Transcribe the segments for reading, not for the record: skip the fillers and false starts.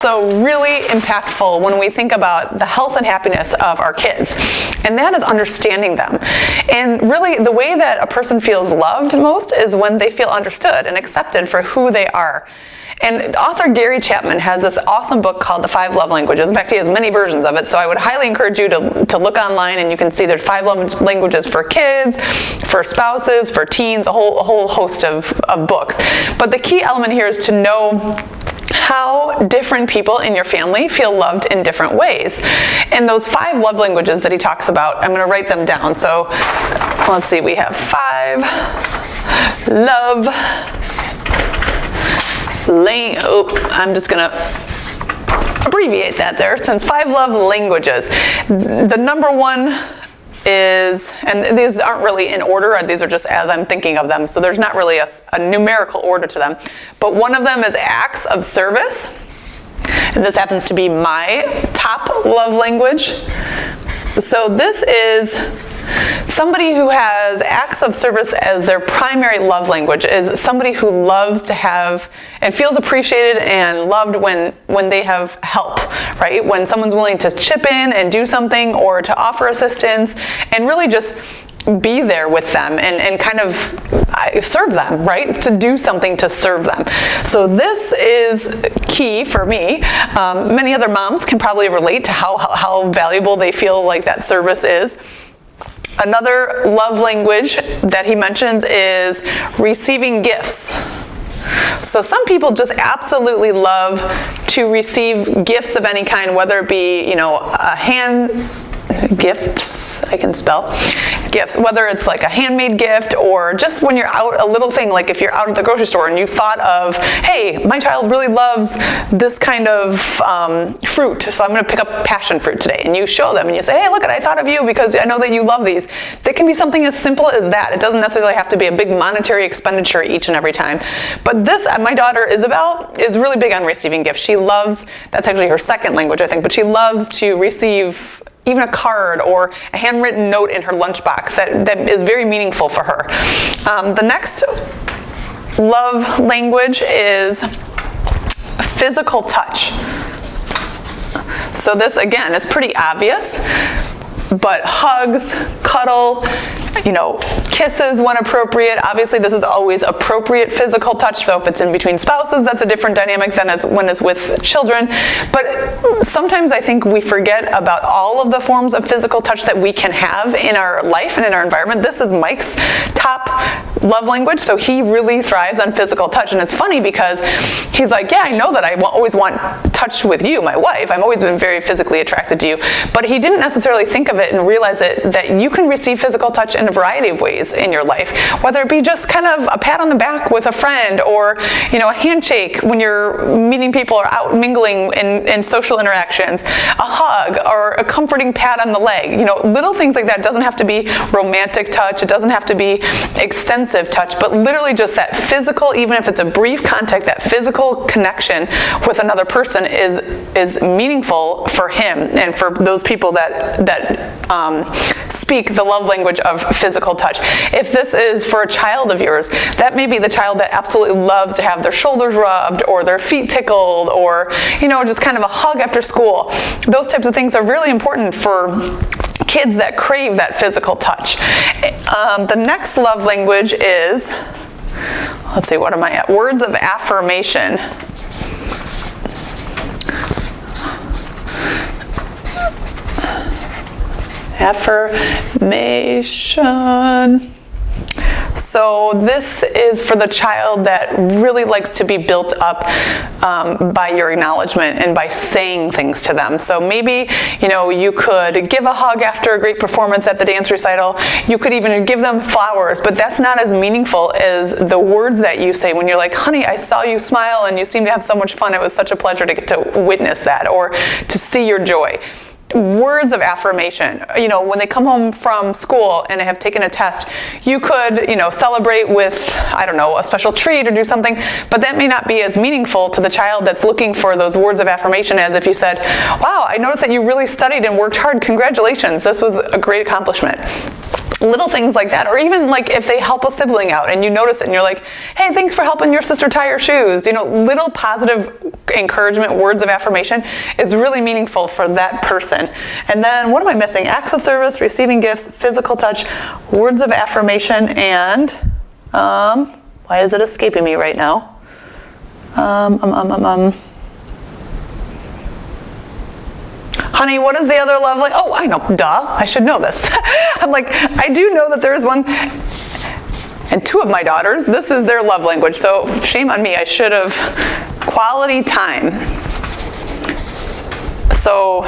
So really impactful when we think about the health and happiness of our kids, and that is understanding them. And really the way that a person feels loved most is when they feel understood and accepted for who they are. And author Gary Chapman has this awesome book called The 5 Love Languages. In fact, he has many versions of it, so I would highly encourage you to look online, and you can see there's 5 love languages for kids, for spouses, for teens, a whole host of books. But the key element here is to know how different people in your family feel loved in different ways. And those 5 love languages that he talks about, I'm going to write them down. So let's see, we have 5 love I'm just going to abbreviate that there, since 5 love languages. The number 1 is, and these aren't really in order, these are just as I'm thinking of them, so there's not really a numerical order to them, but one of them is acts of service, and this happens to be my top love language. So this is somebody who has acts of service as their primary love language, is somebody who loves to have and feels appreciated and loved when they have help, right? When someone's willing to chip in and do something or to offer assistance and really just be there with them and kind of serve them, right? To do something to serve them. So this is key for me. Many other moms can probably relate to how valuable they feel like that service is. Another love language that he mentions is receiving gifts. So some people just absolutely love to receive gifts of any kind, whether it be, a hand gifts, I can spell, gifts, whether it's like a handmade gift or just when you're out, a little thing, like if you're out at the grocery store and you thought of, hey, my child really loves this kind of fruit, so I'm going to pick up passion fruit today, and you show them and you say, hey, look, I thought of you because I know that you love these. That can be something as simple as that. It doesn't necessarily have to be a big monetary expenditure each and every time. But this, my daughter Isabel, is really big on receiving gifts. She loves, that's actually her second language, I think, but she loves to receive even a card or a handwritten note in her lunchbox that is very meaningful for her. The next love language is physical touch. So this, again, is pretty obvious, but hugs, cuddle, kisses when appropriate. Obviously, this is always appropriate physical touch, so if it's in between spouses, that's a different dynamic than when it's with children. But sometimes I think we forget about all of the forms of physical touch that we can have in our life and in our environment. This is Mike's top love language, so he really thrives on physical touch. And it's funny because he's like, yeah, I know that I always want touch with you, my wife. I've always been very physically attracted to you. But he didn't necessarily think of it and realize that you can receive physical touch in a variety of ways in your life, whether it be just kind of a pat on the back with a friend, or a handshake when you're meeting people or out mingling in social interactions, a hug, or a comforting pat on the leg. Little things like that. It doesn't have to be romantic touch, it doesn't have to be extensive touch, but literally just that physical, even if it's a brief contact, that physical connection with another person is meaningful for him and for those people that speak the love language of physical touch. If this is for a child of yours, that may be the child that absolutely loves to have their shoulders rubbed or their feet tickled, or just kind of a hug after school. Those types of things are really important for kids that crave that physical touch. The next love language is, let's see, what am I at? Words of affirmation. Affirmation. So this is for the child that really likes to be built up by your acknowledgement and by saying things to them. So maybe, you could give a hug after a great performance at the dance recital. You could even give them flowers, but that's not as meaningful as the words that you say when you're like, honey, I saw you smile and you seem to have so much fun. It was such a pleasure to get to witness that, or to see your joy. Words of affirmation. When they come home from school and have taken a test, you could, celebrate with, I don't know, a special treat or do something, but that may not be as meaningful to the child that's looking for those words of affirmation as if you said, wow, I noticed that you really studied and worked hard. Congratulations. This was a great accomplishment. little things like that, or even like if they help a sibling out and you notice it and you're like, hey, thanks for helping your sister tie her shoes. Little positive encouragement, words of affirmation is really meaningful for that person. And then what am I missing? Acts of service, receiving gifts, physical touch, words of affirmation, and why is it escaping me right now? Honey, what is the other love language? Oh, I know, duh, I should know this. I'm like, I do know that there's one, and 2 of my daughters, this is their love language, so shame on me, I should have. Quality time. So,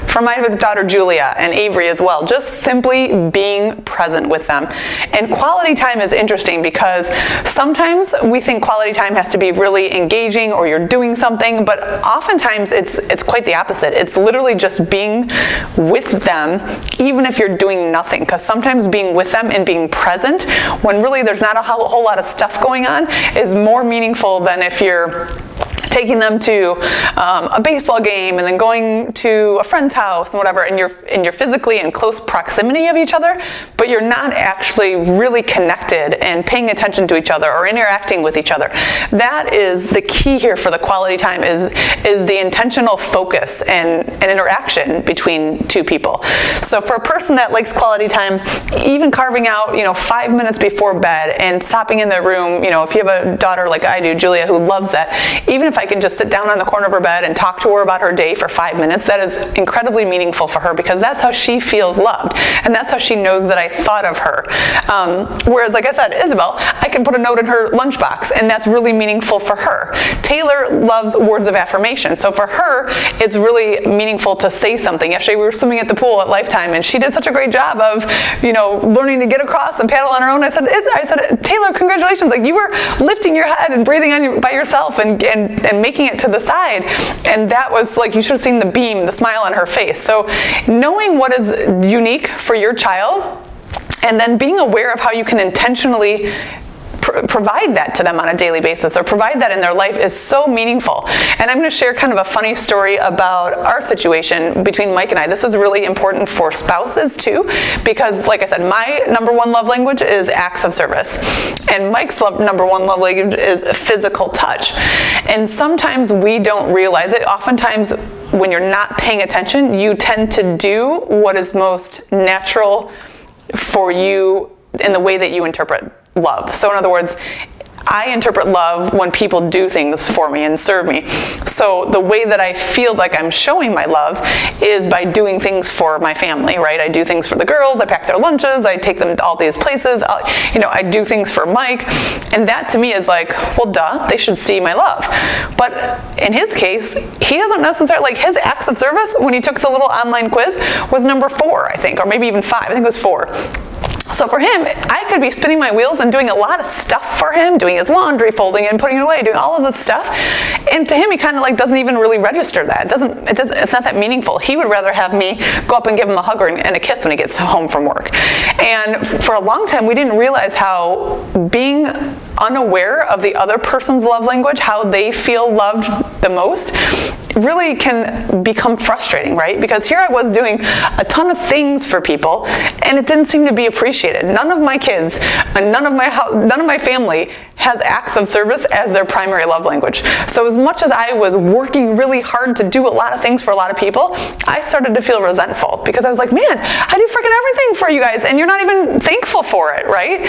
for my daughter Julia and Avery as well, just simply being present with them. And quality time is interesting because sometimes we think quality time has to be really engaging or you're doing something, but oftentimes it's quite the opposite. It's literally just being with them, even if you're doing nothing, because sometimes being with them and being present when really there's not a whole lot of stuff going on is more meaningful than if you're taking them to a baseball game and then going to a friend's house and whatever, and you're physically in close proximity of each other, but you're not actually really connected and paying attention to each other or interacting with each other. That is the key here for the quality time, is the intentional focus and interaction between 2 people. So for a person that likes quality time, even carving out 5 minutes before bed and stopping in their room, if you have a daughter like I do, Julia, who loves that, even if I can just sit down on the corner of her bed and talk to her about her day for 5 minutes, that is incredibly meaningful for her, because that's how she feels loved, and that's how she knows that I thought of her. Whereas, like I said, Isabel, I can put a note in her lunchbox, and that's really meaningful for her. Taylor loves words of affirmation, so for her, it's really meaningful to say something. Yesterday, we were swimming at the pool at Lifetime, and she did such a great job of, learning to get across and paddle on her own. I said, Taylor, congratulations! Like, you were lifting your head and breathing by yourself and making it to the side, and that was like, you should have seen the beam, the smile on her face. So knowing what is unique for your child, and then being aware of how you can intentionally provide that to them on a daily basis, or provide that in their life, is so meaningful. And I'm going to share kind of a funny story about our situation between Mike and I. This is really important for spouses too, because like I said, my number 1 love language is acts of service, and Mike's number 1 love language is physical touch. And sometimes we don't realize it. Oftentimes when you're not paying attention, you tend to do what is most natural for you in the way that you interpret love. So in other words, I interpret love when people do things for me and serve me. So the way that I feel like I'm showing my love is by doing things for my family, right? I do things for the girls, I pack their lunches, I take them to all these places, I do things for Mike, and that to me is like, well, duh, they should see my love. But in his case, he doesn't necessarily, like, his acts of service when he took the little online quiz was number 4, I think, or maybe even 5, I think it was 4. So for him, I could be spinning my wheels and doing a lot of stuff for him, doing his laundry, folding it and putting it away, doing all of this stuff. And to him, he kind of like doesn't even really register that. It's not that meaningful. He would rather have me go up and give him a hug and a kiss when he gets home from work. And for a long time, we didn't realize how being unaware of the other person's love language, how they feel loved the most, really can become frustrating, right? Because here I was doing a ton of things for people, and it didn't seem to be appreciated. None of my kids, and none of my family has acts of service as their primary love language. So as much as I was working really hard to do a lot of things for a lot of people, I started to feel resentful, because I was like, man, I do freaking everything for you guys, and you're not even thankful for it, right?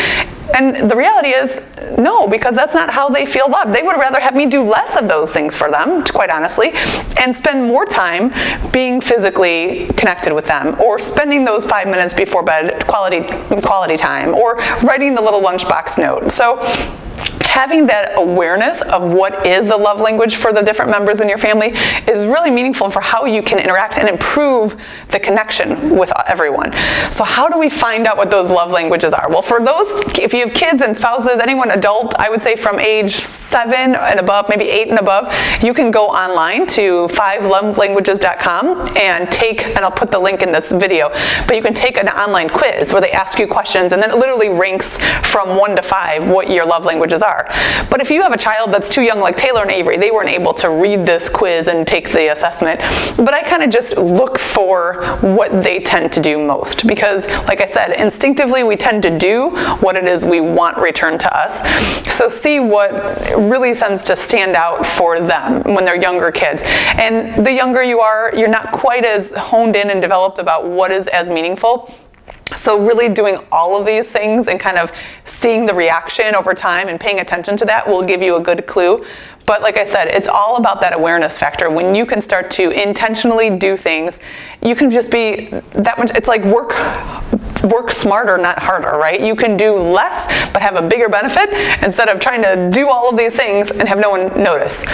And the reality is, no, because that's not how they feel loved. They would rather have me do less of those things for them, quite honestly, and spend more time being physically connected with them, or spending those 5 minutes before bed, quality time, or writing the little lunchbox note. So having that awareness of what is the love language for the different members in your family is really meaningful for how you can interact and improve the connection with everyone. So how do we find out what those love languages are? Well, for those, if you have kids and spouses, anyone adult, I would say from age 7 and above, maybe 8 and above, you can go online to 5lovelanguages.com and I'll put the link in this video, but you can take an online quiz where they ask you questions, and then it literally ranks from 1 to 5 what your love languages are. But if you have a child that's too young, like Taylor and Avery, they weren't able to read this quiz and take the assessment, but I kind of just look for what they tend to do most, because like I said, instinctively we tend to do what it is we want returned to us. So see what really tends to stand out for them when they're younger kids. And the younger you are, you're not quite as honed in and developed about what is as meaningful. So really doing all of these things and kind of seeing the reaction over time and paying attention to that will give you a good clue. But like I said, it's all about that awareness factor. When you can start to intentionally do things, you can just be that much, it's like work smarter, not harder, right? You can do less, but have a bigger benefit instead of trying to do all of these things and have no one notice.